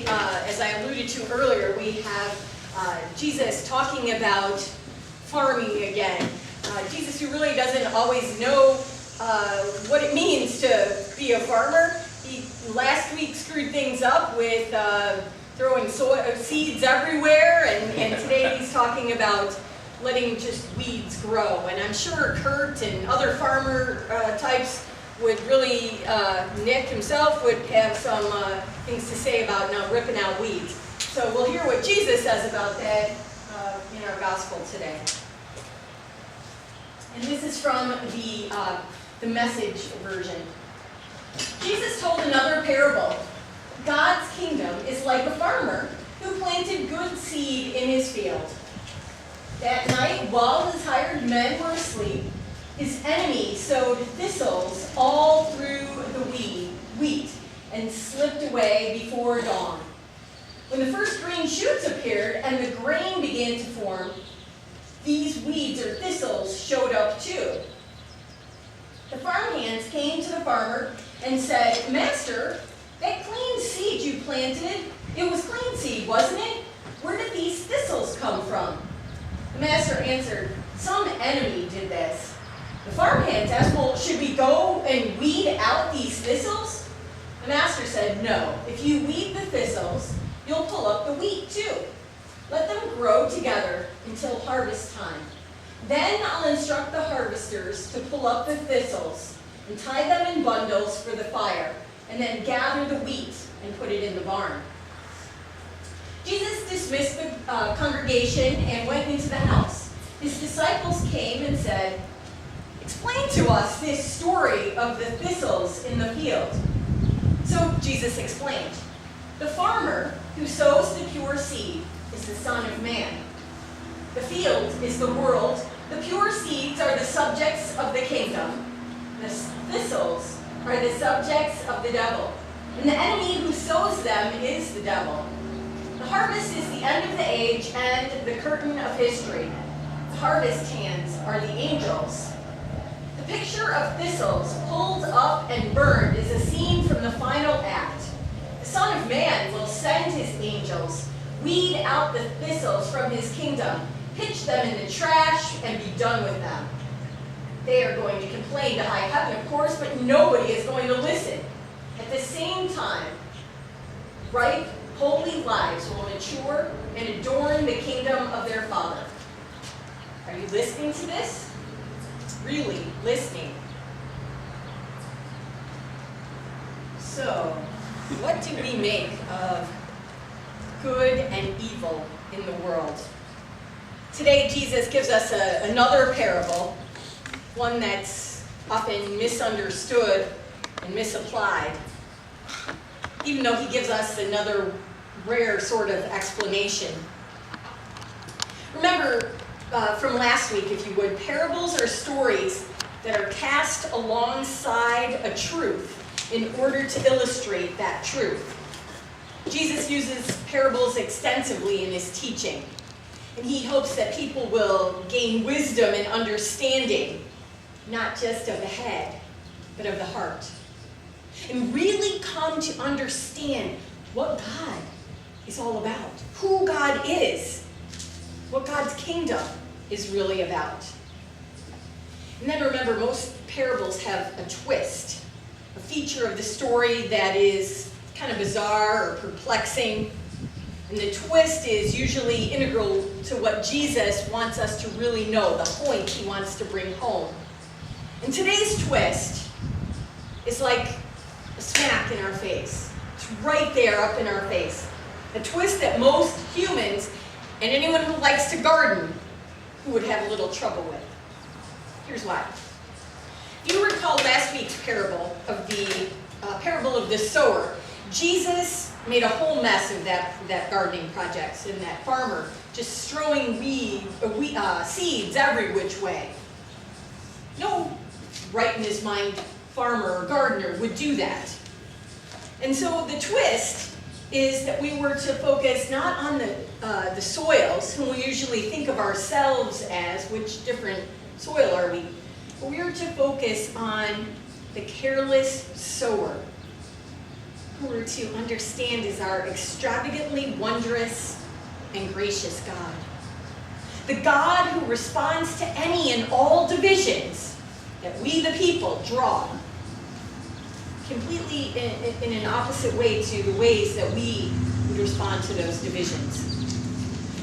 today, as I alluded to earlier, we have Jesus talking about farming again. Jesus, who really doesn't always know what it means to be a farmer. He last week screwed things up with throwing seeds everywhere, and today he's talking about letting just weeds grow. And I'm sure Kurt and other farmer types would really, Nick himself would have some things to say about not ripping out weeds. So we'll hear what Jesus says about that in our gospel today. And this is from the Message version. Jesus told another parable. God's kingdom is like a farmer who planted good seed in his field. That night, while his hired men were asleep, his enemy sowed thistles all through the wheat and slipped away before dawn. When the first green shoots appeared and the grain began to form, these weeds or thistles showed up too. The farmhands came to the farmer and said, "Master, that clean seed you planted, it was clean seed, wasn't it? Where did these thistles come from?" The master answered, "Some enemy did this." The farmhands asked, "Well, should we go and weed out these thistles?" The master said, "No. If you weed the thistles, you'll pull up the wheat too. Let them grow together until harvest time. Then I'll instruct the harvesters to pull up the thistles and tie them in bundles for the fire, and then gather the wheat and put it in the barn." Jesus dismissed the congregation and went into the house. His disciples came and said, "Explain to us this story of the thistles in the field." So Jesus explained, "The farmer who sows the pure seed is the Son of Man. The field is the world. The pure seeds are the subjects of the kingdom. The thistles are the subjects of the devil. And the enemy who sows them is the devil. The harvest is the end of the age and the curtain of history. The harvest hands are the angels. The picture of thistles pulled up and burned is a scene from the final act. The Son of Man will send his angels, weed out the thistles from his kingdom, pitch them in the trash, and be done with them. They are going to complain to high heaven, of course, but nobody is going to listen. At the same time, ripe, holy lives will mature and adorn the kingdom of their Father." Are you listening to this? Really listening? So, what do we make of good and evil in the world? Today, Jesus gives us another parable, one that's often misunderstood and misapplied, even though he gives us another rare sort of explanation. Remember from last week, if you would, parables are stories that are cast alongside a truth in order to illustrate that truth. Jesus uses parables extensively in his teaching, and he hopes that people will gain wisdom and understanding, not just of the head, but of the heart, and really come to understand what God is all about, who God is, what God's kingdom is really about. And then remember, most parables have a twist, a feature of the story that is kind of bizarre or perplexing. And the twist is usually integral to what Jesus wants us to really know, the point he wants to bring home. And today's twist is like a smack in our face. It's right there up in our face. A twist that most humans and anyone who likes to garden who would have a little trouble with. Here's why. If you recall last week's parable of the parable of the sower, Jesus made a whole mess of that gardening project and that farmer just throwing seeds every which way. No right in his mind farmer or gardener would do that. And so the twist is that we were to focus not on the soils, whom we usually think of ourselves as, which different soil are we, but we are to focus on the careless sower. who we're to understand is our extravagantly wondrous and gracious God. The God who responds to any and all divisions that we, the people, draw, completely in an opposite way to the ways that we would respond to those divisions.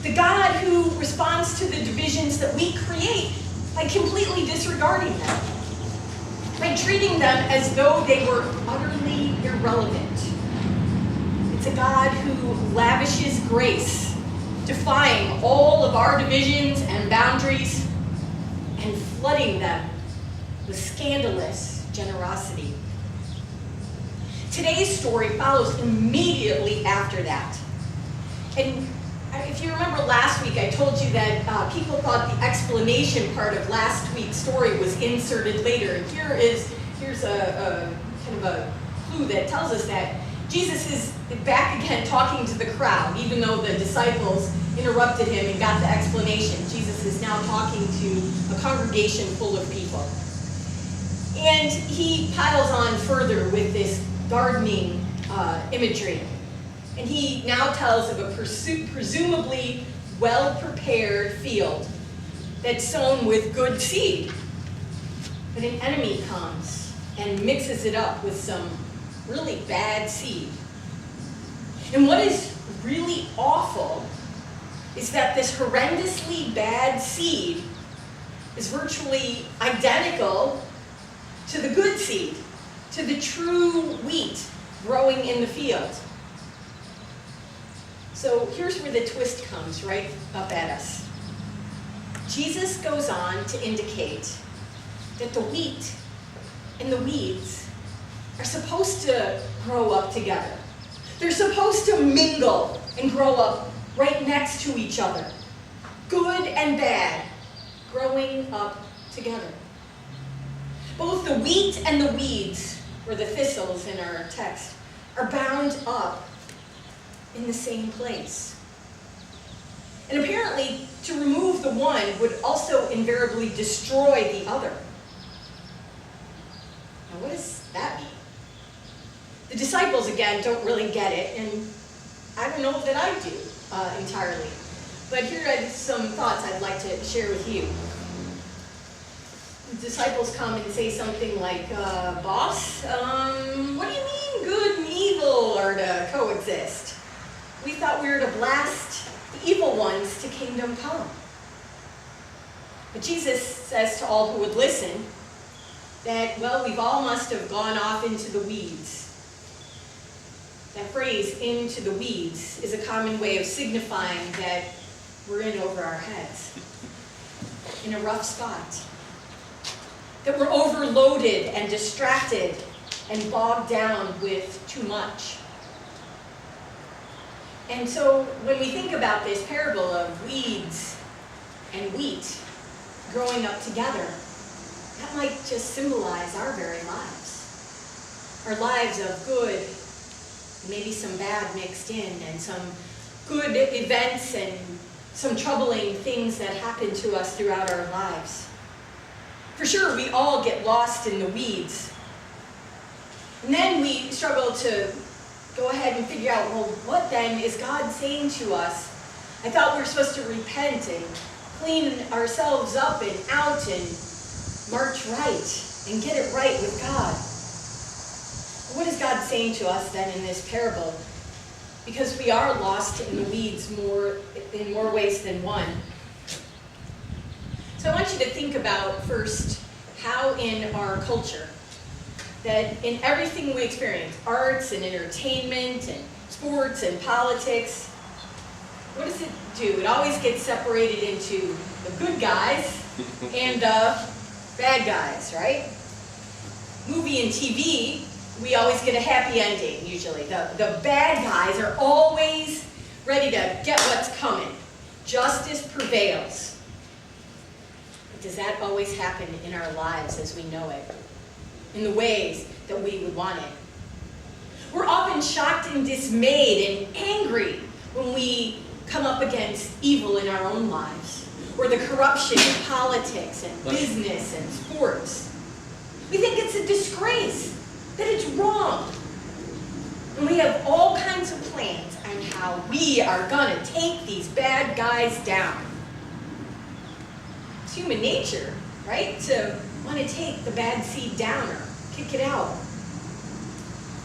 The God who responds to the divisions that we create by completely disregarding them, by treating them as though they were utterly irrelevant. It's a God who lavishes grace, defying all of our divisions and boundaries and flooding them with scandalous generosity. Today's story follows immediately after that. And if you remember last week, I told you that people thought the explanation part of last week's story was inserted later. And here's a kind of a clue that tells us that Jesus is back again talking to the crowd, even though the disciples interrupted him and got the explanation. Jesus is now talking to a congregation full of people. And he piles on further with this gardening imagery. And he now tells of a presumably well-prepared field that's sown with good seed. But an enemy comes and mixes it up with some really bad seed. And what is really awful is that this horrendously bad seed is virtually identical to the good seed, to the true wheat growing in the field. So here's where the twist comes right up at us. Jesus goes on to indicate that the wheat and the weeds are supposed to grow up together. They're supposed to mingle and grow up right next to each other. Good and bad growing up together. Both the wheat and the weeds, or the thistles in our text, are bound up in the same place. And apparently, to remove the one would also invariably destroy the other. Now, what does that mean? The disciples, again, don't really get it, and I don't know that I do entirely. But here are some thoughts I'd like to share with you. The disciples come and say something like, Boss, what do you mean good and evil are to coexist? We thought we were to blast the evil ones to kingdom come. But Jesus says to all who would listen that, well, we've all must have gone off into the weeds. That phrase, into the weeds, is a common way of signifying that we're in over our heads, in a rough spot. That we're overloaded and distracted and bogged down with too much. And so when we think about this parable of weeds and wheat growing up together, that might just symbolize our very lives. Our lives of good, maybe some bad mixed in, and some good events and some troubling things that happen to us throughout our lives. For sure, we all get lost in the weeds. And then we struggle to go ahead and figure out, well, what then is God saying to us? I thought we were supposed to repent and clean ourselves up and out and march right and get it right with God. What is God saying to us then in this parable? Because we are lost in the weeds in more ways than one. So I want you to think about first how in our culture, that in everything we experience, arts and entertainment and sports and politics, what does it do? It always gets separated into the good guys and the bad guys, right? Movie and TV, we always get a happy ending, usually. The bad guys are always ready to get what's coming. Justice prevails. But does that always happen in our lives as we know it? In the ways that we would want it? We're often shocked and dismayed and angry when we come up against evil in our own lives, or the corruption in politics and business and sports. We think it's a disgrace, that it's wrong. And we have all kinds of plans on how we are going to take these bad guys down. It's human nature, right? To want to take the bad seed down or kick it out.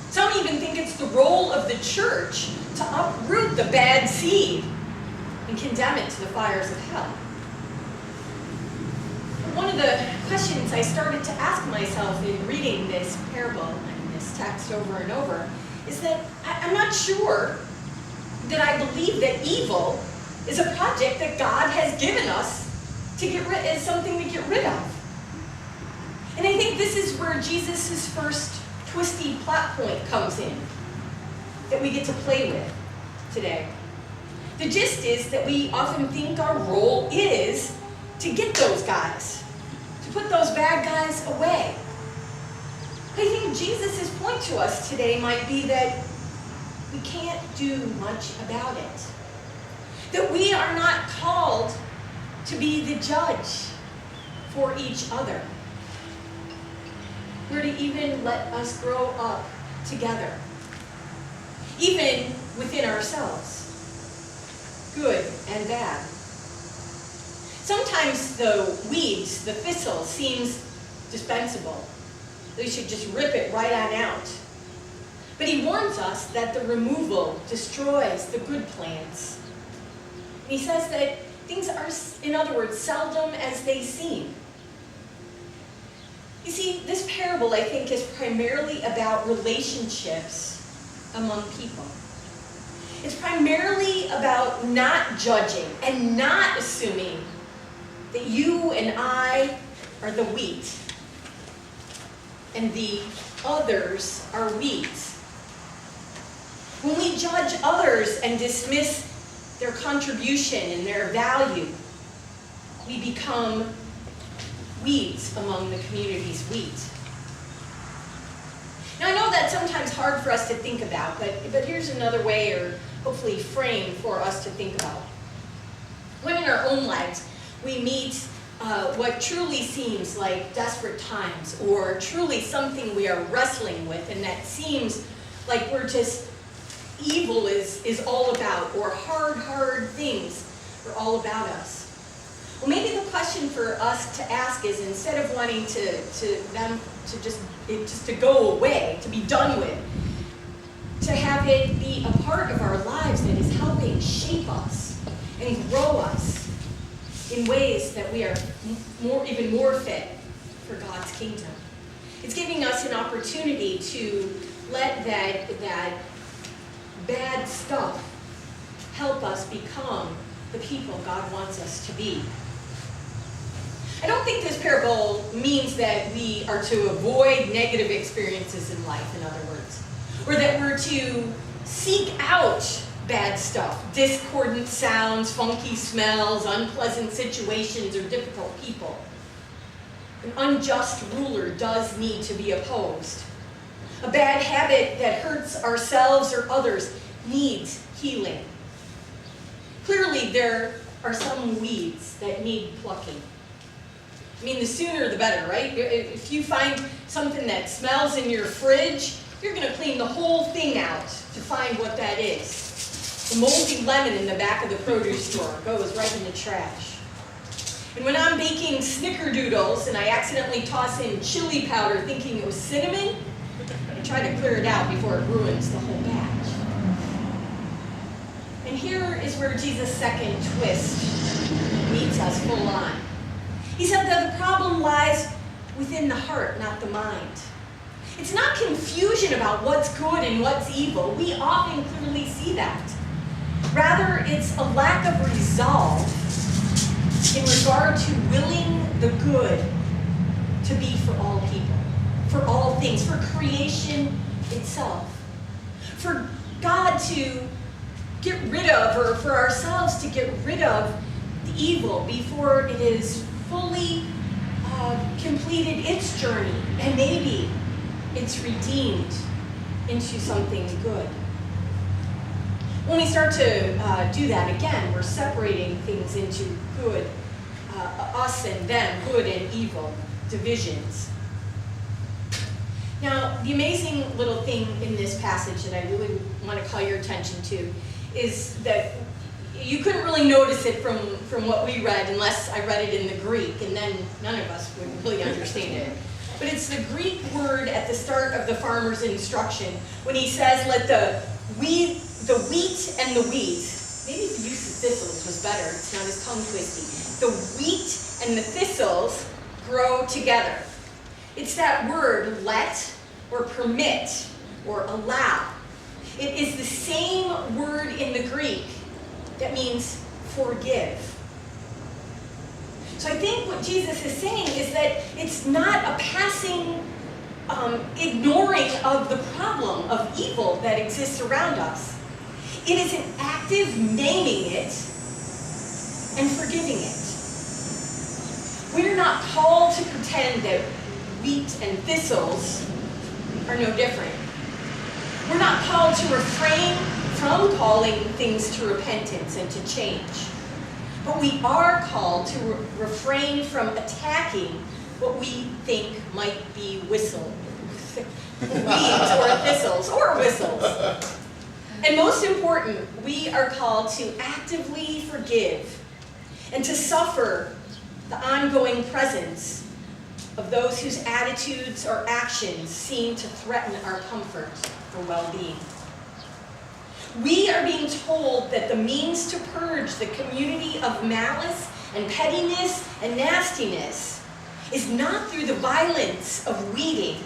Some even think it's the role of the church to uproot the bad seed and condemn it to the fires of hell. One of the questions I started to ask myself in reading this parable and this text over and over is that I'm not sure that I believe that evil is a project that God has given us to get rid, as something to get rid of. And I think this is where Jesus' first twisty plot point comes in, that we get to play with today. The gist is that we often think our role is to get those guys, to put those bad guys away. I think Jesus' point to us today might be that we can't do much about it. That we are not called to be the judge for each other. We're to even let us grow up together, even within ourselves, good and bad. Sometimes the weeds, the thistle, seems dispensable. We should just rip it right on out. But he warns us that the removal destroys the good plants. And he says that things are, in other words, seldom as they seem. You see, this parable, I think, is primarily about relationships among people. It's primarily about not judging and not assuming that you and I are the wheat and the others are weeds. When we judge others and dismiss their contribution and their value, we become weeds among the community's wheat. Now I know that's sometimes hard for us to think about, but here's another way, or hopefully frame for us to think about. When in our own lives we meet what truly seems like desperate times, or truly something we are wrestling with, and that seems like we're just evil is all about, or hard things are all about us. Well, maybe the question for us to ask is, instead of wanting to go away, to be done with, to have it be a part of our lives that is helping shape us and grow us in ways that we are even more fit for God's kingdom. It's giving us an opportunity to let that bad stuff help us become the people God wants us to be. I don't think this parable means that we are to avoid negative experiences in life, in other words, or that we're to seek out bad stuff, discordant sounds, funky smells, unpleasant situations, or difficult people. An unjust ruler does need to be opposed. A bad habit that hurts ourselves or others needs healing. Clearly, there are some weeds that need plucking. I mean, the sooner the better, right? If you find something that smells in your fridge, you're going to clean the whole thing out to find what that is. The moldy lemon in the back of the produce store goes right in the trash. And when I'm baking snickerdoodles and I accidentally toss in chili powder thinking it was cinnamon, I try to clear it out before it ruins the whole batch. And here is where Jesus' second twist meets us full on. He said that the problem lies within the heart, not the mind. It's not confusion about what's good and what's evil. We often clearly see that. Rather, it's a lack of resolve in regard to willing the good to be for all people, for all things, for creation itself. For God to get rid of, or for ourselves to get rid of the evil before it is fully completed its journey, and maybe it's redeemed into something good. When we start to do that again, we're separating things into good, us and them, good and evil, divisions. Now, the amazing little thing in this passage that I really want to call your attention to is that you couldn't really notice it from what we read unless I read it in the Greek, and then none of us would really understand it. But it's the Greek word at the start of the farmer's instruction when he says, let the wheat and the wheat, maybe if the use of thistles was better, it's not as tongue twisty. The wheat and the thistles grow together. It's that word, let, or permit, or allow. It is the same word in the Greek that means forgive. So I think what Jesus is saying is that it's not a passing ignoring of the problem of evil that exists around us. It is an active naming it and forgiving it. We're not called to pretend that wheat and thistles are no different. We're not called to refrain from calling things to repentance and to change. But we are called to refrain from attacking what we think might be weeds or thistles or whistles. And most important, we are called to actively forgive and to suffer the ongoing presence of those whose attitudes or actions seem to threaten our comfort or well-being. We are being told that the means to purge the community of malice and pettiness and nastiness is not through the violence of weeding,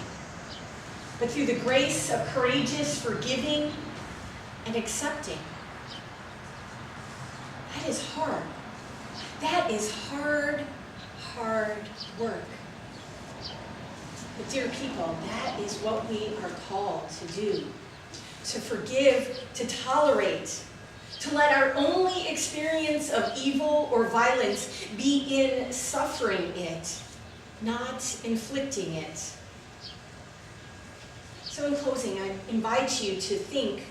but through the grace of courageous forgiving and accepting. That is hard. That is hard work. But dear people, that is what we are called to do. To forgive, to tolerate, to let our only experience of evil or violence be in suffering it, not inflicting it. So in closing, I invite you to think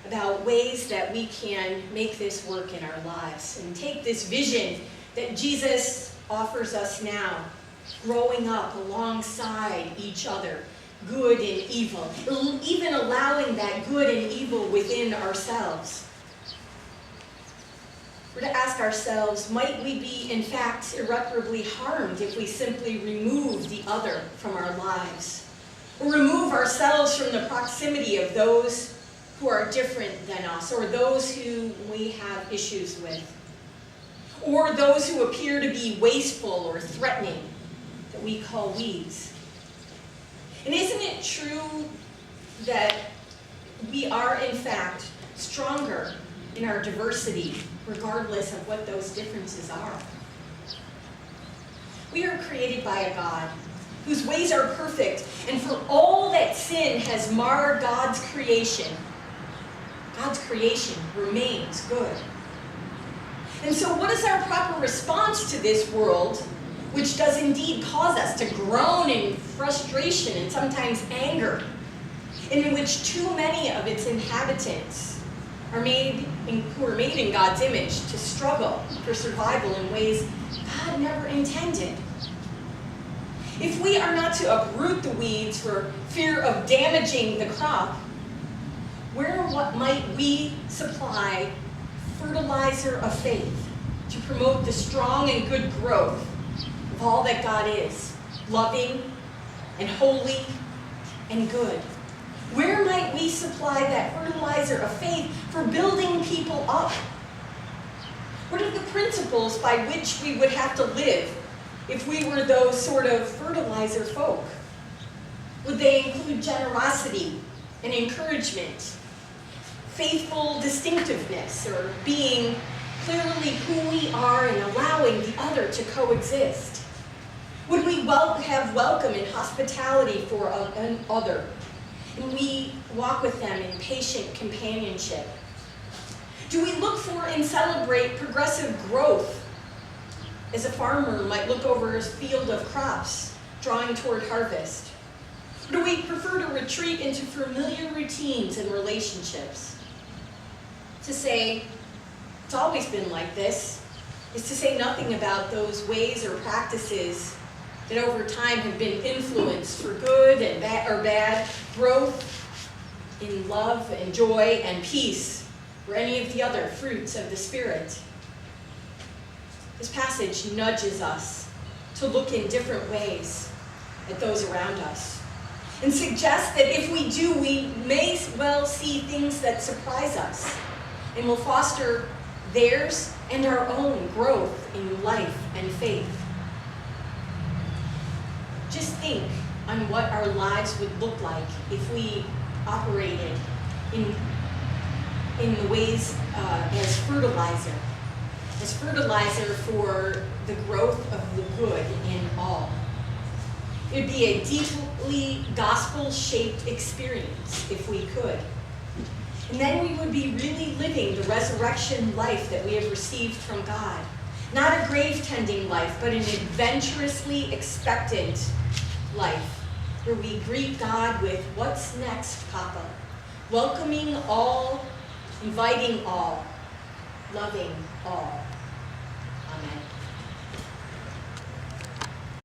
about ways that we can make this work in our lives and take this vision that Jesus offers us now, growing up alongside each other, good and evil, even allowing that good and evil within ourselves. We're to ask ourselves, might we be in fact irreparably harmed if we simply remove the other from our lives? Or remove ourselves from the proximity of those who are different than us, or those who we have issues with, or those who appear to be wasteful or threatening that we call weeds. And isn't it true that we are, in fact, stronger in our diversity, regardless of what those differences are? We are created by a God whose ways are perfect, and for all that sin has marred God's creation remains good. And so what is our proper response to this world, which does indeed cause us to groan in frustration and sometimes anger, and in which too many of its inhabitants who are made in God's image to struggle for survival in ways God never intended? If we are not to uproot the weeds for fear of damaging the crop, what might we supply fertilizer of faith to promote the strong and good growth of all that God is, loving and holy and good? Where might we supply that fertilizer of faith for building people up? What are the principles by which we would have to live if we were those sort of fertilizer folk? Would they include generosity and encouragement, faithful distinctiveness, or being clearly who we are and allowing the other to coexist? Would we have welcome and hospitality for an other, and we walk with them in patient companionship? Do we look for and celebrate progressive growth as a farmer might look over his field of crops, drawing toward harvest? Or do we prefer to retreat into familiar routines and relationships? To say, it's always been like this, is to say nothing about those ways or practices that over time have been influenced for good and bad growth in love and joy and peace, or any of the other fruits of the Spirit. This passage nudges us to look in different ways at those around us and suggests that if we do, we may well see things that surprise us and will foster theirs and our own growth in life and faith. Just think on what our lives would look like if we operated in the ways as fertilizer for the growth of the good in all. It would be a deeply gospel-shaped experience if we could. And then we would be really living the resurrection life that we have received from God. Not a grave-tending life, but an adventurously expectant life, where we greet God with, "What's next, Papa?" Welcoming all, inviting all, loving all. Amen.